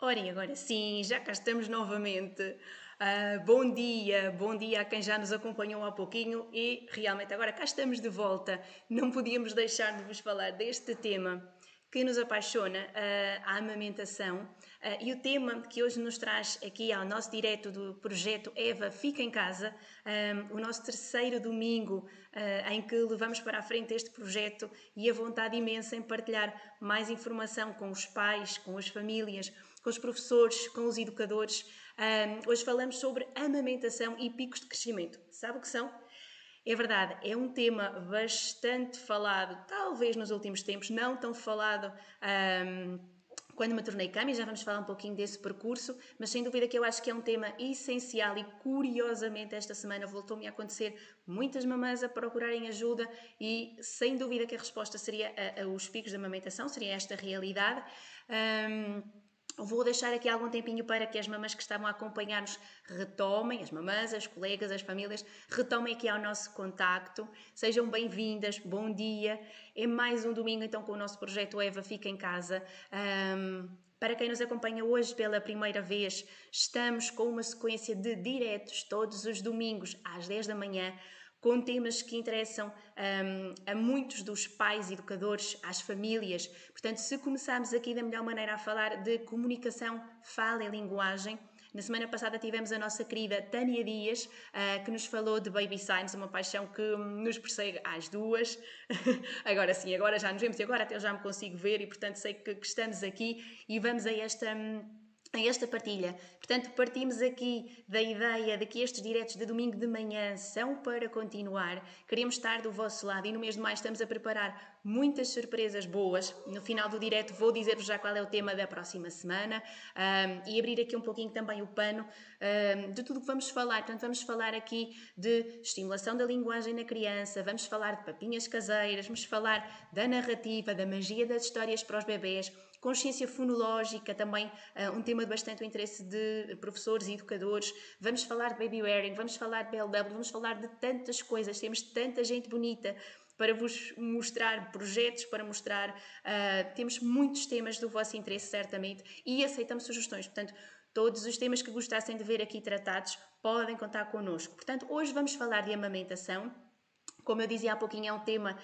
Ora, e agora sim, já cá estamos novamente. Bom dia a quem já nos acompanhou há pouquinho e realmente agora cá estamos de volta. Não podíamos deixar de vos falar deste tema que nos apaixona, a amamentação. E o tema que hoje nos traz aqui ao nosso direto do projeto Eva Fica em Casa, o nosso terceiro domingo em que levamos para a frente este projeto e a vontade imensa em partilhar mais informação com os pais, com as famílias, com os professores, com os educadores. Hoje falamos sobre amamentação e picos de crescimento. Sabe o que são? É verdade, é um tema bastante falado, talvez nos últimos tempos, não tão falado quando me tornei CAMI, já vamos falar um pouquinho desse percurso, mas sem dúvida que eu acho que é um tema essencial e curiosamente esta semana voltou-me a acontecer muitas mamães a procurarem ajuda e sem dúvida que a resposta seria os picos de amamentação, seria esta realidade. Vou deixar aqui algum tempinho para que as mamães que estavam a acompanhar-nos retomem, as mamães, as colegas, as famílias, retomem aqui ao nosso contacto. Sejam bem-vindas, bom dia. É mais um domingo então com o nosso projeto Eva Fica em Casa. Para quem nos acompanha hoje pela primeira vez, estamos com uma sequência de diretos todos os domingos às 10 da manhã, com temas que interessam a muitos dos pais educadores, às famílias. Portanto, se começarmos aqui da melhor maneira a falar de comunicação, fala e linguagem, na semana passada tivemos a nossa querida Tânia Dias, que nos falou de Baby Signs, uma paixão que nos persegue às duas. Agora sim, agora já nos vemos e agora até eu já me consigo ver e, portanto, sei que estamos aqui e vamos a esta partilha. Portanto, partimos aqui da ideia de que estes diretos de domingo de manhã são para continuar. Queremos estar do vosso lado e no mês de maio estamos a preparar muitas surpresas boas. No final do direto vou dizer-vos já qual é o tema da próxima semana e abrir aqui um pouquinho também o pano de tudo o que vamos falar. Portanto, vamos falar aqui de estimulação da linguagem na criança, vamos falar de papinhas caseiras, vamos falar da narrativa, da magia das histórias para os bebés, consciência fonológica, também um tema de bastante interesse de professores e educadores. Vamos falar de baby wearing, vamos falar de BLW, vamos falar de tantas coisas, temos tanta gente bonita para vos mostrar, projetos para mostrar, temos muitos temas do vosso interesse certamente e aceitamos sugestões, portanto todos os temas que gostassem de ver aqui tratados podem contar connosco. Portanto, hoje vamos falar de amamentação. Como eu dizia há pouquinho, é um tema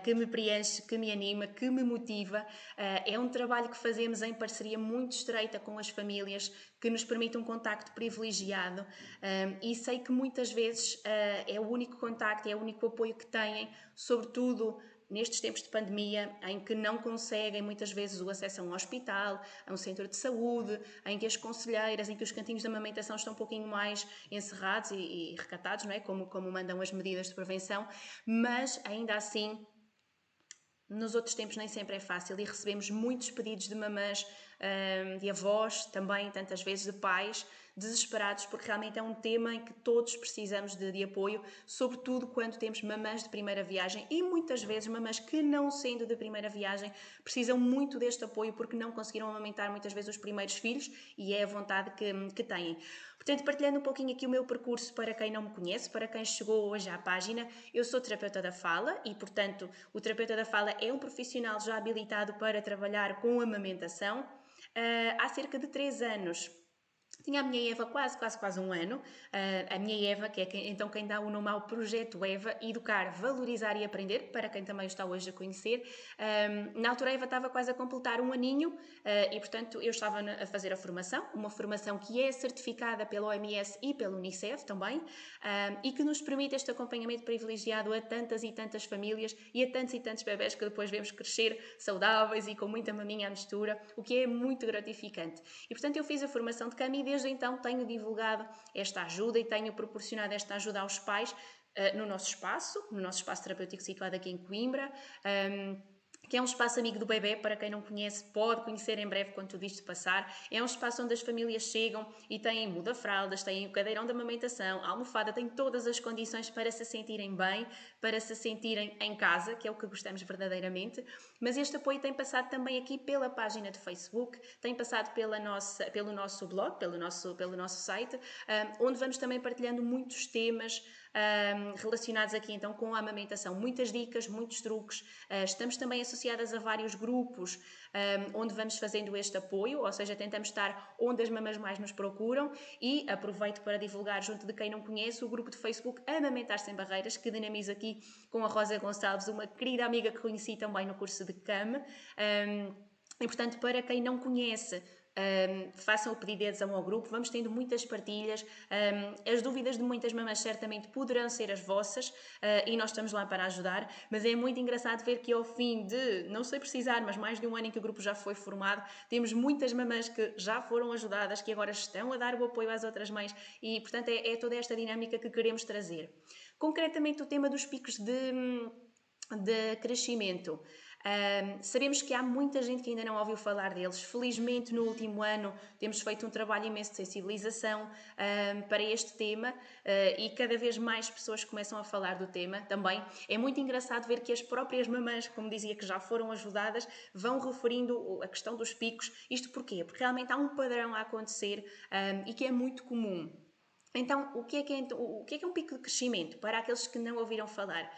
que me preenche, que me anima, que me motiva. É um trabalho que fazemos em parceria muito estreita com as famílias, que nos permite um contacto privilegiado e sei que muitas vezes é o único contacto, é o único apoio que têm, sobretudo nestes tempos de pandemia, em que não conseguem muitas vezes o acesso a um hospital, a um centro de saúde, em que as conselheiras, em que os cantinhos de amamentação estão um pouquinho mais encerrados e recatados, não é? Como mandam as medidas de prevenção, mas ainda assim nos outros tempos nem sempre é fácil e recebemos muitos pedidos de mamãs, de avós, também tantas vezes de pais, desesperados porque realmente é um tema em que todos precisamos de apoio, sobretudo quando temos mamãs de primeira viagem e muitas vezes mamãs que não sendo de primeira viagem precisam muito deste apoio porque não conseguiram amamentar muitas vezes os primeiros filhos e é a vontade que têm. Portanto, partilhando um pouquinho aqui o meu percurso para quem não me conhece, para quem chegou hoje à página, eu sou terapeuta da fala e, portanto, o terapeuta da fala é um profissional já habilitado para trabalhar com amamentação. Há cerca de 3 anos tinha a minha Eva quase um ano, a minha Eva, que é quem dá o nome ao projeto Eva, Educar, Valorizar e Aprender, para quem também está hoje a conhecer. Na altura a Eva estava quase a completar um aninho e, portanto, eu estava a fazer a formação, uma formação que é certificada pela OMS e pela Unicef também, e que nos permite este acompanhamento privilegiado a tantas e tantas famílias e a tantos e tantos bebés que depois vemos crescer saudáveis e com muita maminha à mistura, o que é muito gratificante. E, portanto, eu fiz a formação de CAMI e desde então tenho divulgado esta ajuda e tenho proporcionado esta ajuda aos pais no nosso espaço terapêutico situado aqui em Coimbra, que é um espaço amigo do bebê, para quem não conhece, pode conhecer em breve quando tudo isto passar. É um espaço onde as famílias chegam e têm muda-fraldas, têm o cadeirão de amamentação, a almofada, têm todas as condições para se sentirem bem, para se sentirem em casa, que é o que gostamos verdadeiramente. Mas este apoio tem passado também aqui pela página de Facebook, tem passado pelo nosso blog, pelo nosso site, onde vamos também partilhando muitos temas relacionados aqui então com a amamentação, muitas dicas, muitos truques. Estamos também associadas a vários grupos onde vamos fazendo este apoio, ou seja, tentamos estar onde as mamães mais nos procuram, e aproveito para divulgar junto de quem não conhece o grupo de Facebook Amamentar Sem Barreiras, que dinamizo aqui com a Rosa Gonçalves, uma querida amiga que conheci também no curso de CAM. E portanto, para quem não conhece, façam o pedido de adesão ao grupo, vamos tendo muitas partilhas, as dúvidas de muitas mamães certamente poderão ser as vossas, e nós estamos lá para ajudar, mas é muito engraçado ver que ao fim de, não sei precisar, mas mais de um ano em que o grupo já foi formado, temos muitas mamães que já foram ajudadas, que agora estão a dar o apoio às outras mães, e portanto é toda esta dinâmica que queremos trazer. Concretamente o tema dos picos de crescimento. Sabemos que há muita gente que ainda não ouviu falar deles. Felizmente, no último ano, temos feito um trabalho imenso de sensibilização para este tema, e cada vez mais pessoas começam a falar do tema também. É muito engraçado ver que as próprias mamães, como dizia, que já foram ajudadas, vão referindo a questão dos picos. Isto porquê? Porque realmente há um padrão a acontecer e que é muito comum. Então, o que é um pico de crescimento? Para aqueles que não ouviram falar.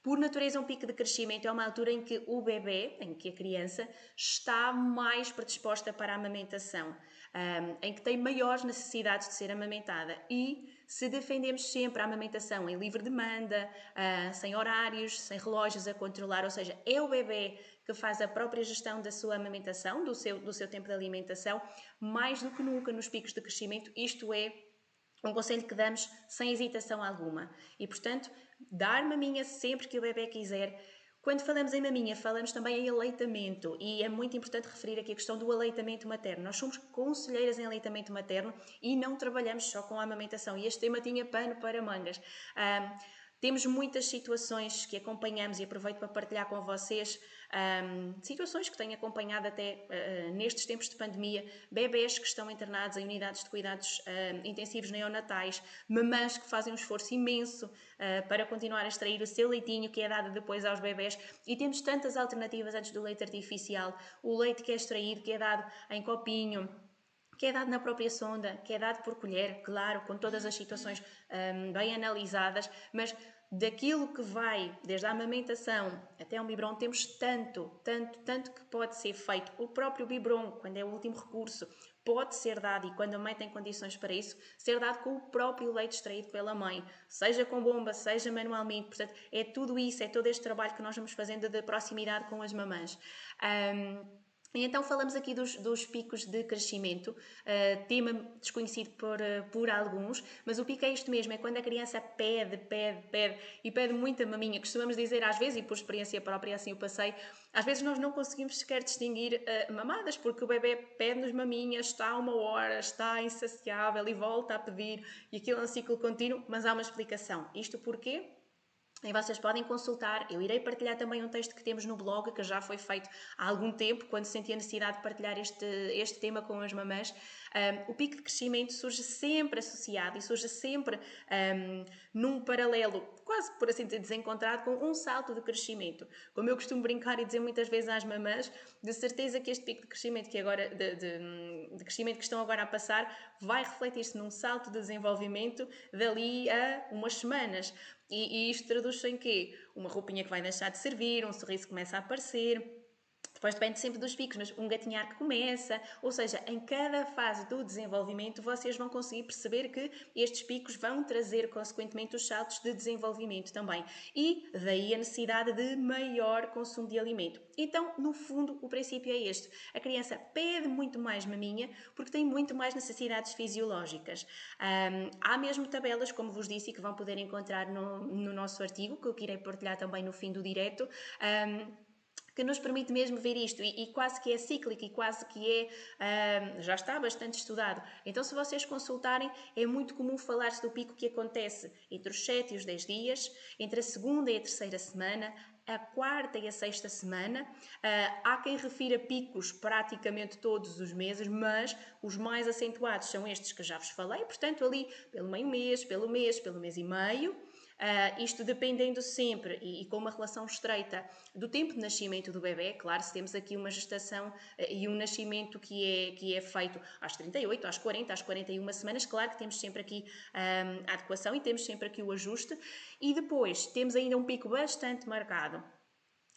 Por natureza, um pico de crescimento é uma altura em que o bebê, em que a criança, está mais predisposta para a amamentação, em que tem maiores necessidades de ser amamentada, e se defendemos sempre a amamentação em livre demanda, sem horários, sem relógios a controlar, ou seja, é o bebê que faz a própria gestão da sua amamentação, do seu tempo de alimentação, mais do que nunca nos picos de crescimento, isto é um conselho que damos sem hesitação alguma. E, portanto, dar maminha sempre que o bebê quiser. Quando falamos em maminha, falamos também em aleitamento, e é muito importante referir aqui a questão do aleitamento materno. Nós somos conselheiras em aleitamento materno e não trabalhamos só com a amamentação, e este tema tinha pano para mangas. Temos muitas situações que acompanhamos, e aproveito para partilhar com vocês situações que tenho acompanhado até nestes tempos de pandemia: bebés que estão internados em unidades de cuidados intensivos neonatais, mamãs que fazem um esforço imenso para continuar a extrair o seu leitinho, que é dado depois aos bebés, e temos tantas alternativas antes do leite artificial, o leite que é extraído, que é dado em copinho, que é dado na própria sonda, que é dado por colher, claro, com todas as situações bem analisadas, mas daquilo que vai desde a amamentação até ao biberon, temos tanto que pode ser feito. O próprio biberon, quando é o último recurso, pode ser dado, e quando a mãe tem condições para isso, ser dado com o próprio leite extraído pela mãe, seja com bomba, seja manualmente. Portanto, é tudo isso, é todo este trabalho que nós vamos fazendo de proximidade com as mamãs. E então falamos aqui dos picos de crescimento, tema desconhecido por alguns, mas o pico é isto mesmo: é quando a criança pede e pede muita maminha. Costumamos dizer às vezes, e por experiência própria assim o passei, às vezes nós não conseguimos sequer distinguir mamadas, porque o bebê pede-nos maminhas, está a 1 hora, está insaciável e volta a pedir, e aquilo é um ciclo contínuo, mas há uma explicação. Isto porquê? E vocês podem consultar. Eu irei partilhar também um texto que temos no blog, que já foi feito há algum tempo, quando senti a necessidade de partilhar este tema com as mamãs. O pico de crescimento surge sempre associado e surge sempre num paralelo, quase por assim dizer, desencontrado, com um salto de crescimento. Como eu costumo brincar e dizer muitas vezes às mamãs, de certeza que este pico de crescimento que agora, de crescimento que estão agora a passar, vai refletir-se num salto de desenvolvimento dali a umas semanas. E isto traduz-se em quê? Uma roupinha que vai deixar de servir, um sorriso que começa a aparecer. Depois depende sempre dos picos, mas um gatinhar que começa. Ou seja, em cada fase do desenvolvimento vocês vão conseguir perceber que estes picos vão trazer consequentemente os saltos de desenvolvimento também. E daí a necessidade de maior consumo de alimento. Então, no fundo, o princípio é este: a criança pede muito mais maminha porque tem muito mais necessidades fisiológicas. Há mesmo tabelas, como vos disse, que vão poder encontrar no nosso artigo, que eu irei partilhar também no fim do direto, que nos permite mesmo ver isto, e quase que é cíclico, e quase que já está bastante estudado. Então, se vocês consultarem, é muito comum falar-se do pico que acontece entre os 7 e os 10 dias, entre a segunda e a terceira semana, a quarta e a sexta semana. Há quem refira picos praticamente todos os meses, mas os mais acentuados são estes que já vos falei, portanto ali pelo meio mês, pelo mês e meio. Isto dependendo sempre e com uma relação estreita do tempo de nascimento do bebê. Claro, se temos aqui uma gestação e um nascimento que é feito às 38, às 40, às 41 semanas, claro que temos sempre aqui a adequação e temos sempre aqui o ajuste. E depois temos ainda um pico bastante marcado,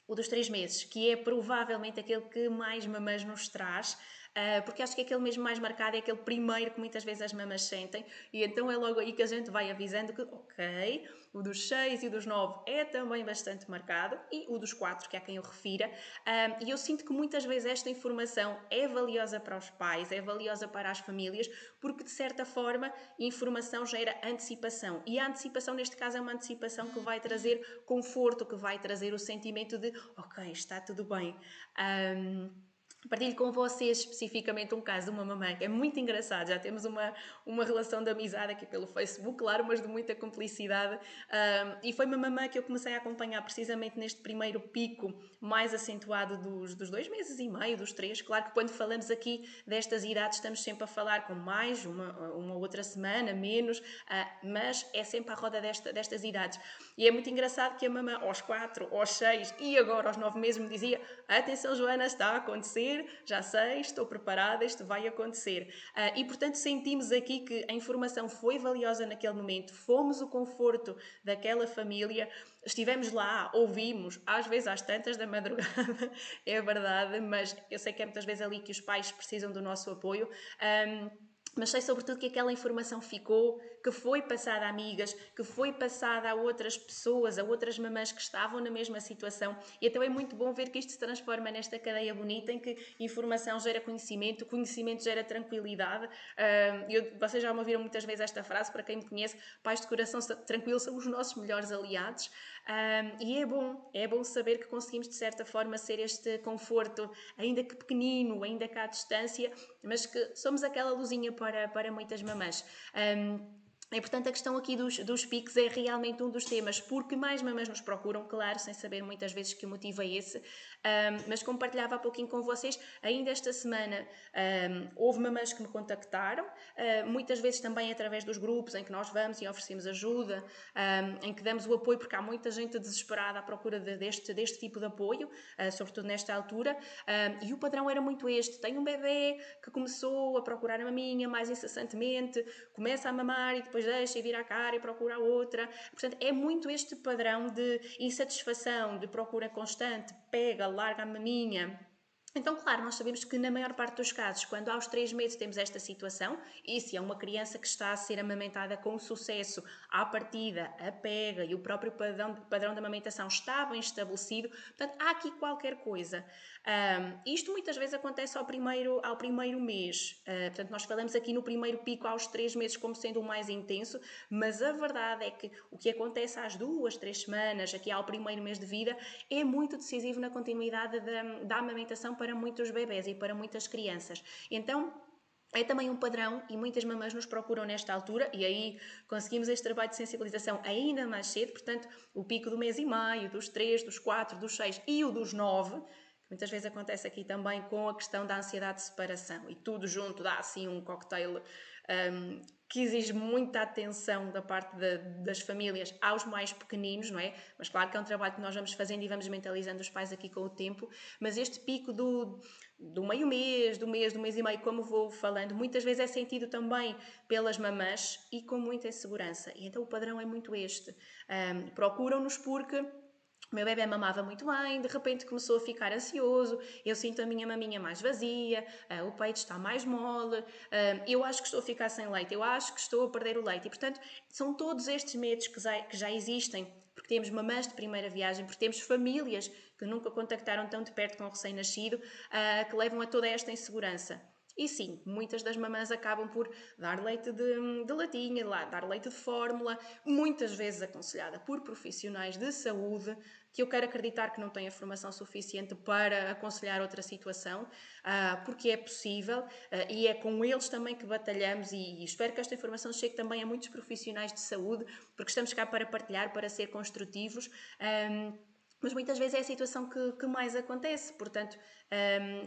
o dos 3 meses, que é provavelmente aquele que mais mamães nos traz, porque acho que aquele mesmo mais marcado é aquele primeiro que muitas vezes as mamães sentem, e então é logo aí que a gente vai avisando que, ok, o dos 6 e o dos 9 é também bastante marcado, e o dos 4, que é a quem eu refira, e eu sinto que muitas vezes esta informação é valiosa para os pais, é valiosa para as famílias, porque de certa forma informação gera antecipação, e a antecipação neste caso é uma antecipação que vai trazer conforto, que vai trazer o sentimento de ok, está tudo bem. Partilho com vocês especificamente um caso de uma mamãe que é muito engraçado. Já temos uma relação de amizade aqui pelo Facebook, claro, mas de muita cumplicidade. E foi uma mamãe que eu comecei a acompanhar precisamente neste primeiro pico mais acentuado dos 2 meses e meio, dos 3. Claro que quando falamos aqui destas idades estamos sempre a falar com mais, uma outra semana, menos, mas é sempre à roda destas idades. E é muito engraçado que a mamãe aos 4, aos 6 e agora aos 9 meses me dizia: atenção Joana, está a acontecer, já sei, estou preparada, isto vai acontecer. E portanto sentimos aqui que a informação foi valiosa naquele momento, fomos o conforto daquela família, estivemos lá, ouvimos, às vezes às tantas da madrugada, é verdade, mas eu sei que é muitas vezes ali que os pais precisam do nosso apoio. Mas sei sobretudo que aquela informação ficou, que foi passada a amigas, que foi passada a outras pessoas, a outras mamães que estavam na mesma situação, e então é muito bom ver que isto se transforma nesta cadeia bonita em que informação gera conhecimento, conhecimento gera tranquilidade. Vocês já me ouviram muitas vezes esta frase, para quem me conhece, pais de coração tranquilos são os nossos melhores aliados. E é bom saber que conseguimos de certa forma ser este conforto, ainda que pequenino, ainda que à distância, mas que somos aquela luzinha para muitas mamãs. E portanto a questão aqui dos picos é realmente um dos temas, porque mais mamães nos procuram, claro, sem saber muitas vezes que o motivo é esse, mas como partilhava há pouquinho com vocês, ainda esta semana houve mamães que me contactaram, muitas vezes também através dos grupos em que nós vamos e oferecemos ajuda, em que damos o apoio, porque há muita gente desesperada à procura deste tipo de apoio, sobretudo nesta altura, e o padrão era muito este: tem um bebê que começou a procurar a maminha mais incessantemente, começa a mamar e depois deixa e vira a cara e procura a outra. Portanto, é muito este padrão de insatisfação, de procura constante, pega, larga a maminha. Então, claro, nós sabemos que na maior parte dos casos, quando aos 3 meses temos esta situação, e se é uma criança que está a ser amamentada com sucesso, à partida, a pega e o próprio padrão de amamentação está bem estabelecido, portanto, há aqui qualquer coisa. Isto muitas vezes acontece ao primeiro mês. Portanto, nós falamos aqui no primeiro pico aos 3 meses como sendo o mais intenso, mas a verdade é que o que acontece às 2, 3 semanas, aqui ao primeiro mês de vida, é muito decisivo na continuidade da amamentação para muitos bebés e para muitas crianças. Então, é também um padrão e muitas mamães nos procuram nesta altura e aí conseguimos este trabalho de sensibilização ainda mais cedo, portanto, o pico do mês e meio, dos 3, dos 4, dos 6 e o dos 9, que muitas vezes acontece aqui também com a questão da ansiedade de separação, e tudo junto dá assim um cocktail que exige muita atenção da parte das famílias aos mais pequeninos, não é? Mas claro que é um trabalho que nós vamos fazendo e vamos mentalizando os pais aqui com o tempo, mas este pico do meio mês, do mês e meio, como vou falando, muitas vezes é sentido também pelas mamãs e com muita insegurança. E então o padrão é muito este. Procuram-nos porque o meu bebê mamava muito bem, de repente começou a ficar ansioso, eu sinto a minha maminha mais vazia, o peito está mais mole, eu acho que estou a ficar sem leite, eu acho que estou a perder o leite. E, portanto, são todos estes medos que já existem, porque temos mamãs de primeira viagem, porque temos famílias que nunca contactaram tão de perto com o recém-nascido, que levam a toda esta insegurança. E sim, muitas das mamãs acabam por dar leite de latinha, dar leite de fórmula, muitas vezes aconselhada por profissionais de saúde, que eu quero acreditar que não têm a formação suficiente para aconselhar outra situação, porque é possível, e é com eles também que batalhamos, e espero que esta informação chegue também a muitos profissionais de saúde, porque estamos cá para partilhar, para ser construtivos. mas muitas vezes é a situação que mais acontece. Portanto,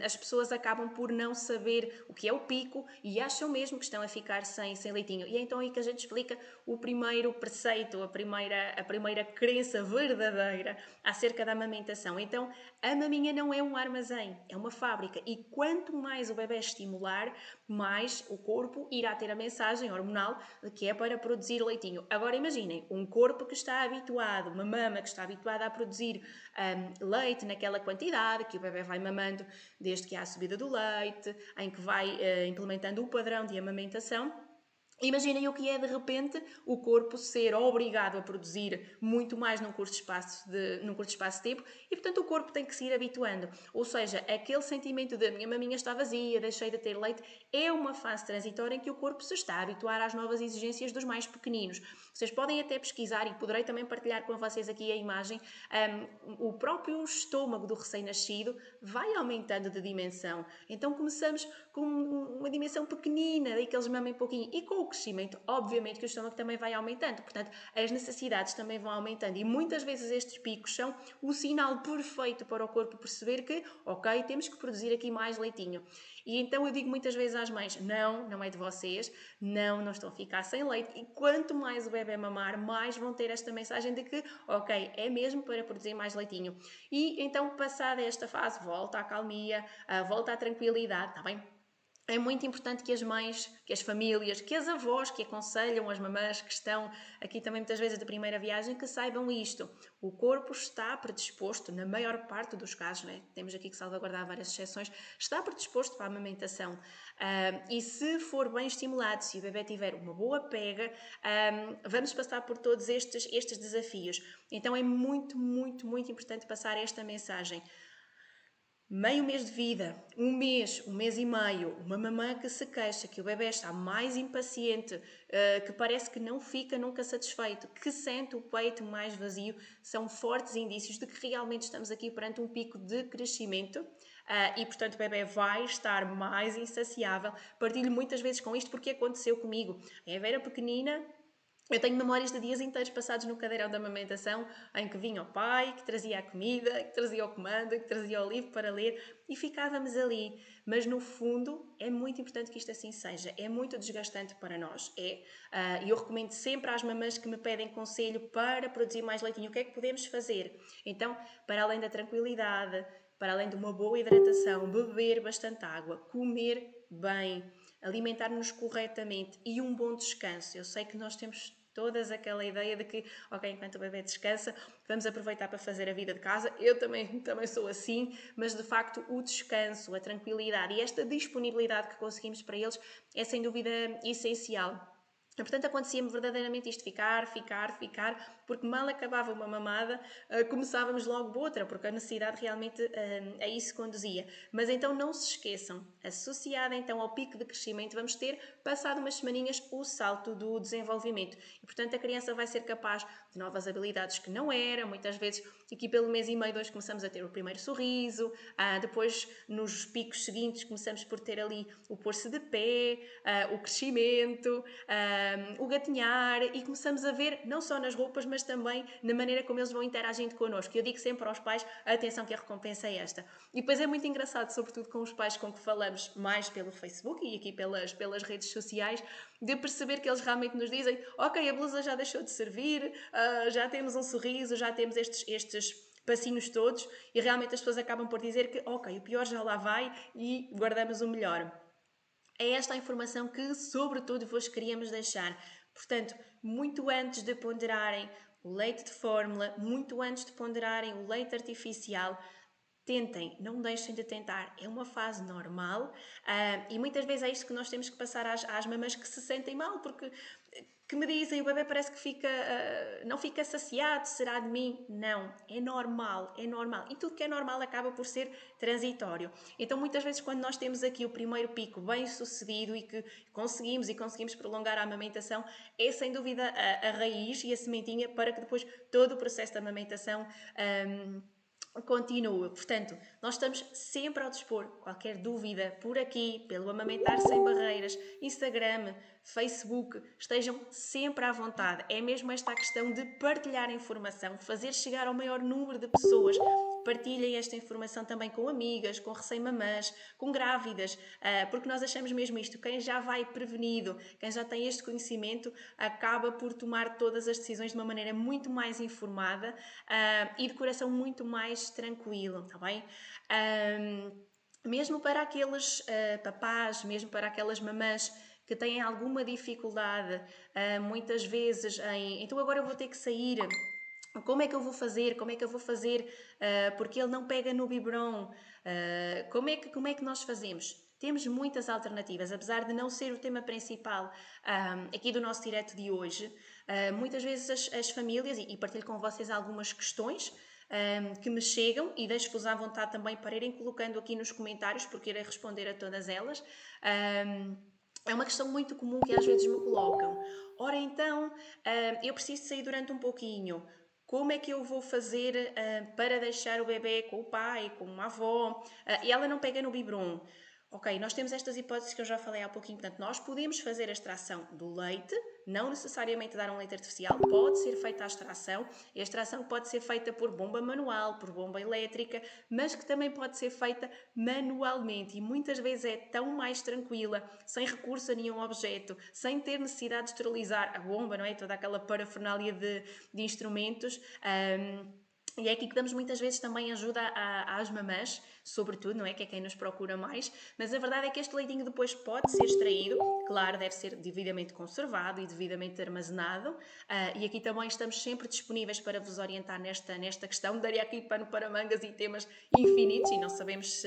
as pessoas acabam por não saber o que é o pico e acham mesmo que estão a ficar sem leitinho. E é então aí que a gente explica o primeiro preceito, a primeira crença verdadeira acerca da amamentação. Então, a maminha não é um armazém, é uma fábrica. E quanto mais o bebê estimular, mais o corpo irá ter a mensagem hormonal de que é para produzir leitinho. Agora imaginem, um corpo que está habituado, uma mama que está habituada a produzir leite naquela quantidade, que o bebê vai mamando desde que há a subida do leite, em que vai implementando o padrão de amamentação. Imaginem o que é de repente o corpo ser obrigado a produzir muito mais num curto espaço de tempo e portanto o corpo tem que se ir habituando. Ou seja, aquele sentimento de a minha maminha está vazia, deixei de ter leite, é uma fase transitória em que o corpo se está a habituar às novas exigências dos mais pequeninos. Vocês podem até pesquisar e poderei também partilhar com vocês aqui a imagem. O próprio estômago do recém-nascido vai aumentando de dimensão. Então começamos com uma dimensão pequenina, daí que eles mamem pouquinho. E com o crescimento, obviamente que o estômago também vai aumentando. Portanto, as necessidades também vão aumentando. E muitas vezes estes picos são o sinal perfeito para o corpo perceber que, ok, temos que produzir aqui mais leitinho. E então eu digo muitas vezes às mães, não é de vocês, não estão a ficar sem leite. E quanto mais o bebê mamar, mais vão ter esta mensagem de que, ok, é mesmo para produzir mais leitinho. E então, passada esta fase, volta à calmia, volta à tranquilidade, está bem? É muito importante que as mães, que as famílias, que as avós que aconselham as mamãs que estão aqui também muitas vezes de primeira viagem, que saibam isto. O corpo está predisposto, na maior parte dos casos, né? Temos aqui que salvaguardar várias exceções, está predisposto para a amamentação. E se for bem estimulado, se o bebê tiver uma boa pega, vamos passar por todos estes desafios. Então é muito, muito, muito importante passar esta mensagem. Meio mês de vida, um mês e meio, uma mamã que se queixa, que o bebê está mais impaciente, que parece que não fica nunca satisfeito, que sente o peito mais vazio, são fortes indícios de que realmente estamos aqui perante um pico de crescimento e, portanto, o bebê vai estar mais insaciável. Partilho muitas vezes com isto porque aconteceu comigo. A Eva era pequenina. Eu tenho memórias de dias inteiros passados no cadeirão da amamentação, em que vinha o pai, que trazia a comida, que trazia o comando, que trazia o livro para ler e ficávamos ali. Mas no fundo é muito importante que isto assim seja. É muito desgastante para nós. E eu recomendo sempre às mamães que me pedem conselho para produzir mais leitinho. O que é que podemos fazer? Então, para além da tranquilidade, para além de uma boa hidratação, beber bastante água, comer bem, alimentar-nos corretamente e um bom descanso. Eu sei que nós temos todas aquela ideia de que, ok, enquanto o bebê descansa, vamos aproveitar para fazer a vida de casa. Eu também sou assim, mas de facto o descanso, a tranquilidade e esta disponibilidade que conseguimos para eles é sem dúvida essencial. E, portanto, acontecia-me verdadeiramente isto, ficar, porque mal acabava uma mamada, começávamos logo outra, porque a necessidade realmente a isso conduzia. Mas então não se esqueçam, associada então ao pico de crescimento, vamos ter, passado umas semaninhas, o salto do desenvolvimento. E, portanto, a criança vai ser capaz de novas habilidades que não era, muitas vezes, aqui pelo mês e meio, dois, começamos a ter o primeiro sorriso, depois, nos picos seguintes, começamos por ter ali o pôr-se de pé, o crescimento, o gatinhar e começamos a ver não só nas roupas, mas também na maneira como eles vão interagindo connosco. Eu digo sempre aos pais, atenção que a recompensa é esta. E depois é muito engraçado, sobretudo com os pais com que falamos mais pelo Facebook e aqui pelas redes sociais, de perceber que eles realmente nos dizem, ok, a blusa já deixou de servir, já temos um sorriso, já temos estes passinhos todos e realmente as pessoas acabam por dizer que, ok, o pior já lá vai e guardamos o melhor. É esta a informação que, sobretudo, vos queríamos deixar. Portanto, muito antes de ponderarem o leite de fórmula, muito antes de ponderarem o leite artificial, tentem, não deixem de tentar. É uma fase normal e muitas vezes é isto que nós temos que passar às mamães que se sentem mal, porque que me dizem, o bebê parece que não fica saciado, será de mim? Não, é normal, é normal. E tudo que é normal acaba por ser transitório. Então, muitas vezes, quando nós temos aqui o primeiro pico bem sucedido e que conseguimos prolongar a amamentação, é sem dúvida a raiz e a sementinha para que depois todo o processo de amamentação continua. Portanto, nós estamos sempre ao dispor. Qualquer dúvida por aqui, pelo Amamentar Sem Barreiras, Instagram, Facebook, estejam sempre à vontade. É mesmo esta a questão de partilhar informação, fazer chegar ao maior número de pessoas. Partilhem esta informação também com amigas, com recém-mamãs, com grávidas, porque nós achamos mesmo isto. Quem já vai prevenido, quem já tem este conhecimento, acaba por tomar todas as decisões de uma maneira muito mais informada e de coração muito mais tranquilo, está bem? Mesmo para aqueles papás, mesmo para aquelas mamãs que têm alguma dificuldade, muitas vezes em então agora eu vou ter que sair. Como é que eu vou fazer? Como é que eu vou fazer? Porque ele não pega no biberon. Como é que nós fazemos? Temos muitas alternativas, apesar de não ser o tema principal aqui do nosso direto de hoje. Muitas vezes as famílias, e partilho com vocês algumas questões que me chegam e deixo-vos à vontade também para irem colocando aqui nos comentários, porque irei responder a todas elas. É uma questão muito comum que às vezes me colocam. Ora então, eu preciso sair durante um pouquinho. Como é que eu vou fazer para deixar o bebê com o pai, com a avó? E ela não pega no biberon. Ok, nós temos estas hipóteses que eu já falei há pouquinho. Portanto, nós podemos fazer a extração do leite, não necessariamente dar um leite artificial, pode ser feita a extração. E a extração pode ser feita por bomba manual, por bomba elétrica, mas que também pode ser feita manualmente. E muitas vezes é tão mais tranquila, sem recurso a nenhum objeto, sem ter necessidade de esterilizar a bomba, não é? Toda aquela parafernália de instrumentos. E é aqui que damos muitas vezes também ajuda às mamãs, sobretudo, não é? Que é quem nos procura mais. Mas a verdade é que este leitinho depois pode ser extraído. Claro, deve ser devidamente conservado e devidamente armazenado. E aqui também estamos sempre disponíveis para vos orientar nesta questão. Daria aqui pano para mangas e temas infinitos e não sabemos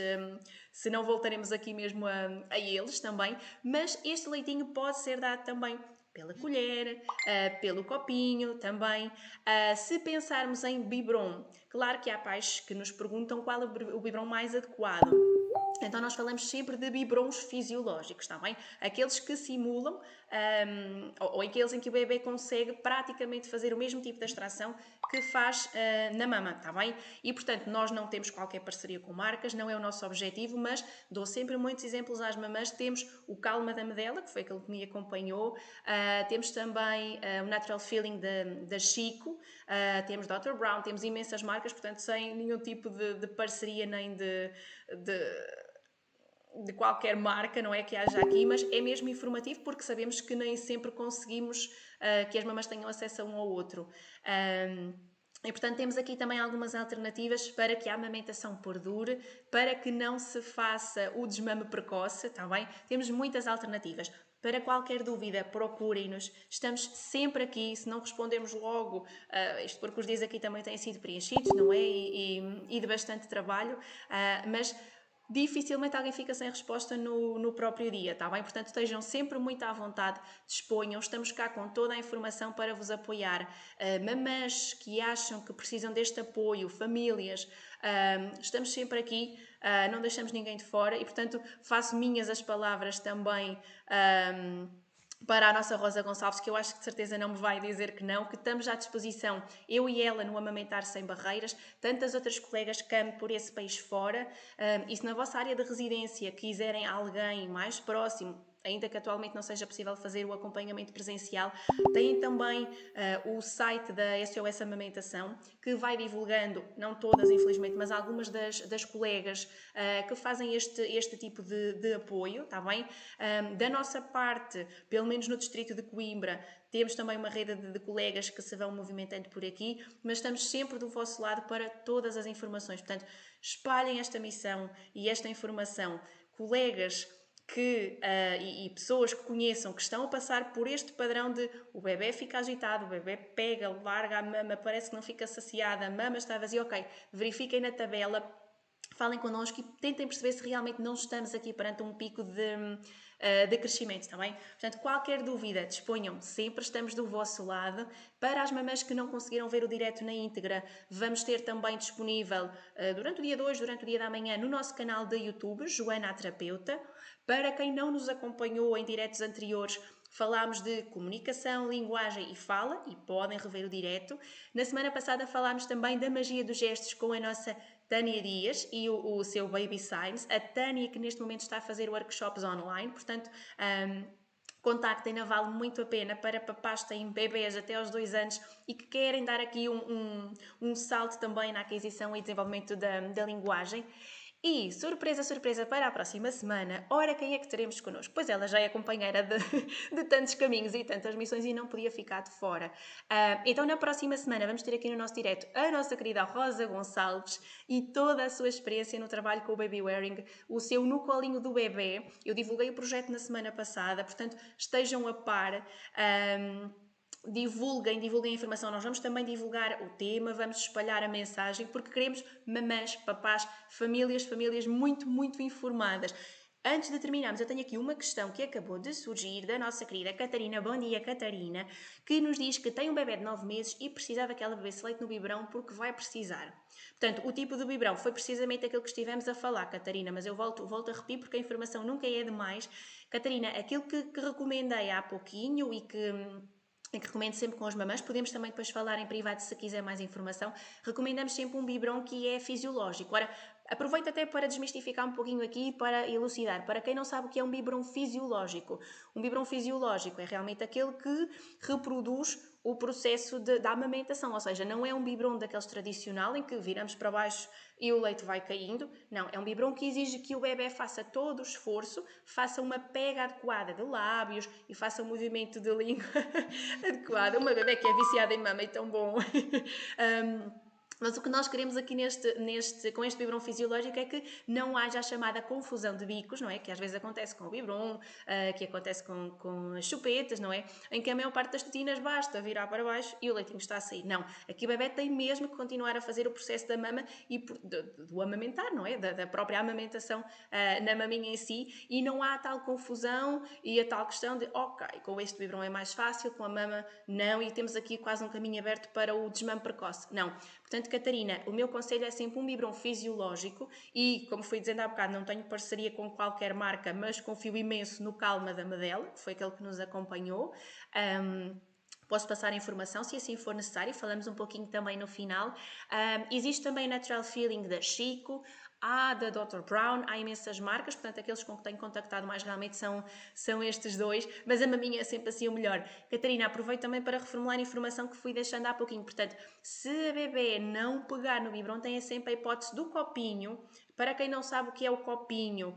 se não voltaremos aqui mesmo a eles também. Mas este leitinho pode ser dado também pela colher, pelo copinho também. Se pensarmos em biberon, claro que há pais que nos perguntam qual é o biberon mais adequado. Então nós falamos sempre de biberons fisiológicos, está bem? Aqueles que simulam, ou aqueles em que o bebê consegue praticamente fazer o mesmo tipo de extração que faz na mama, está bem? E portanto nós não temos qualquer parceria com marcas, não é o nosso objetivo, mas dou sempre muitos exemplos às mamãs. Temos o Calma da Medela, que foi aquele que me acompanhou, temos também o Natural Feeling da Chico, temos Dr. Brown, temos imensas marcas, portanto sem nenhum tipo de parceria nem de qualquer marca, não é que haja aqui, mas é mesmo informativo porque sabemos que nem sempre conseguimos que as mamães tenham acesso a um ao outro. E portanto temos aqui também algumas alternativas para que a amamentação perdure, para que não se faça o desmame precoce, está bem? Temos muitas alternativas. Para qualquer dúvida, procurem-nos. Estamos sempre aqui. Se não respondemos logo, isto porque os dias aqui também têm sido preenchidos, não é? E de bastante trabalho, mas dificilmente alguém fica sem resposta no próprio dia, está bem? Portanto, estejam sempre muito à vontade, disponham, estamos cá com toda a informação para vos apoiar. Mamãs que acham que precisam deste apoio, famílias, estamos sempre aqui, não deixamos ninguém de fora e, portanto, faço minhas as palavras também para a nossa Rosa Gonçalves, que eu acho que de certeza não me vai dizer que não, que estamos à disposição, eu e ela, no Amamentar Sem Barreiras, tantas outras colegas que por esse país fora, e se na vossa área de residência quiserem alguém mais próximo, ainda que atualmente não seja possível fazer o acompanhamento presencial, têm também o site da SOS Amamentação, que vai divulgando, não todas infelizmente, mas algumas das colegas que fazem este tipo de apoio, está bem? Da nossa parte, pelo menos no distrito de Coimbra, temos também uma rede de colegas que se vão movimentando por aqui, mas estamos sempre do vosso lado para todas as informações. Portanto, espalhem esta missão e esta informação. Colegas e pessoas que conheçam, que estão a passar por este padrão de o bebê fica agitado, o bebê pega, larga a mama, parece que não fica saciada, a mama está vazia, ok, verifiquem na tabela, falem connosco e tentem perceber se realmente não estamos aqui perante um pico de crescimento, está bem? Portanto, qualquer dúvida, disponham, sempre estamos do vosso lado. Para as mamães que não conseguiram ver o direto na íntegra, vamos ter também disponível durante o dia de hoje, durante o dia da manhã, no nosso canal de YouTube, Joana a Terapeuta. Para quem não nos acompanhou em diretos anteriores, falámos de comunicação, linguagem e fala, e podem rever o direto. Na semana passada falámos também da magia dos gestos com a nossa Tânia Dias e o seu Baby Signs. A Tânia que neste momento está a fazer workshops online, portanto... contactem-na, vale muito a pena para papás que têm bebês até aos 2 anos e que querem dar aqui um salto também na aquisição e desenvolvimento da linguagem. E, surpresa, surpresa, para a próxima semana, ora quem é que teremos connosco? Pois ela já é companheira de tantos caminhos e tantas missões e não podia ficar de fora. Então, na próxima semana, vamos ter aqui no nosso direto a nossa querida Rosa Gonçalves e toda a sua experiência no trabalho com o Baby Wearing, o seu no colinho do bebê. Eu divulguei o projeto na semana passada, portanto, estejam a par. Divulguem a informação, nós vamos também divulgar o tema, vamos espalhar a mensagem, porque queremos mamãs, papás, famílias muito, muito informadas. Antes de terminarmos, eu tenho aqui uma questão que acabou de surgir da nossa querida Catarina. Bom dia, Catarina, que nos diz que tem um bebê de 9 meses e precisava que ela bebesse leite no biberão porque vai precisar. Portanto, o tipo de biberão foi precisamente aquilo que estivemos a falar, Catarina, mas eu volto a repetir porque a informação nunca é demais. Catarina, aquilo que recomendei há pouquinho e que recomendo sempre com as mamães, podemos também depois falar em privado se quiser mais informação, recomendamos sempre um biberon que é fisiológico. Ora, aproveito até para desmistificar um pouquinho aqui, para elucidar, para quem não sabe o que é um biberon fisiológico. Um biberon fisiológico é realmente aquele que reproduz o processo da amamentação, ou seja, não é um biberon daqueles tradicional em que viramos para baixo e o leite vai caindo. Não, é um biberon que exige que o bebê faça todo o esforço, faça uma pega adequada de lábios e faça um movimento de língua adequado. Uma bebê que é viciada em mama é tão bom. Mas o que nós queremos aqui com este biberon fisiológico é que não haja a chamada confusão de bicos, não é? Que às vezes acontece com o biberon, que acontece com as chupetas, não é? Em que a maior parte das tetinas basta virar para baixo e o leitinho está a sair. Não, aqui o bebê tem mesmo que continuar a fazer o processo da mama e do amamentar, não é? Da própria amamentação na maminha em si, e não há a tal confusão e a tal questão de, ok, com este biberon é mais fácil, com a mama não, e temos aqui quase um caminho aberto para o desmame precoce. Não. Portanto, Catarina, o meu conselho é sempre um biberon fisiológico e, como fui dizendo há bocado, não tenho parceria com qualquer marca, mas confio imenso no Calma da Medela, que foi aquele que nos acompanhou. Posso passar a informação se assim for necessário, falamos um pouquinho também no final. Existe também Natural Feeling da Chico, há da Dr. Brown, há imensas marcas, portanto aqueles com que tenho contactado mais realmente são estes dois, mas a maminha é sempre assim o melhor. Catarina, aproveito também para reformular a informação que fui deixando há pouquinho, portanto, se a bebê não pegar no biberon, tem sempre a hipótese do copinho. Para quem não sabe o que é o copinho,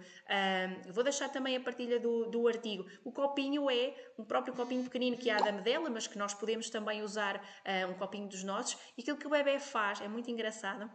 vou deixar também a partilha do artigo. O copinho é um próprio copinho pequenino que há da Medela, mas que nós podemos também usar um copinho dos nossos. E aquilo que o bebê faz é muito engraçado.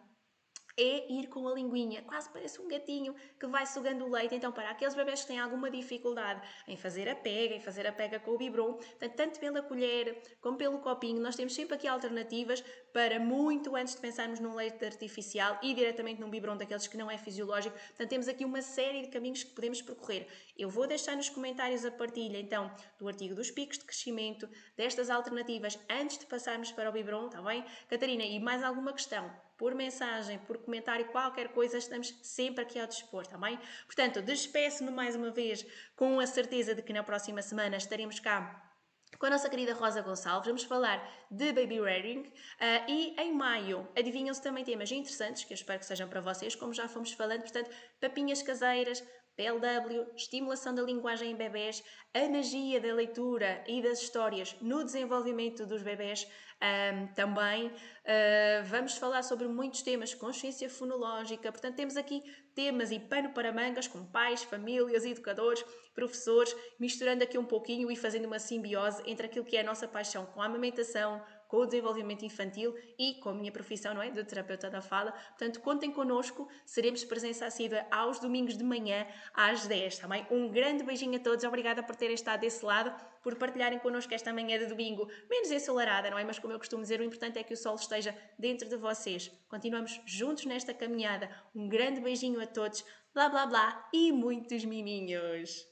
É ir com a linguinha, quase parece um gatinho que vai sugando o leite. Então, para aqueles bebés que têm alguma dificuldade em fazer a pega com o biberon, tanto pela colher como pelo copinho, nós temos sempre aqui alternativas para muito antes de pensarmos num leite artificial e diretamente num biberon daqueles que não é fisiológico. Portanto, temos aqui uma série de caminhos que podemos percorrer. Eu vou deixar nos comentários a partilha, então, do artigo dos picos de crescimento, destas alternativas antes de passarmos para o biberon, está bem? Catarina, e mais alguma questão? Por mensagem, por comentário, qualquer coisa, estamos sempre aqui ao dispor, está bem? Portanto, despeço-me mais uma vez com a certeza de que na próxima semana estaremos cá com a nossa querida Rosa Gonçalves. Vamos falar de Baby Wearing e em maio adivinham-se também temas interessantes que eu espero que sejam para vocês, como já fomos falando, portanto, papinhas caseiras, PLW, estimulação da linguagem em bebés, a magia da leitura e das histórias no desenvolvimento dos bebés também. Vamos falar sobre muitos temas, consciência fonológica, portanto temos aqui temas e pano para mangas com pais, famílias, educadores, professores, misturando aqui um pouquinho e fazendo uma simbiose entre aquilo que é a nossa paixão com a amamentação, com o desenvolvimento infantil e com a minha profissão, não é? De terapeuta da fala. Portanto, contem connosco, seremos presença assídua aos domingos de manhã às 10, também. Um grande beijinho a todos, obrigada por terem estado desse lado, por partilharem connosco esta manhã de domingo, menos ensolarada, não é? Mas como eu costumo dizer, o importante é que o sol esteja dentro de vocês. Continuamos juntos nesta caminhada. Um grande beijinho a todos, blá blá blá e muitos miminhos!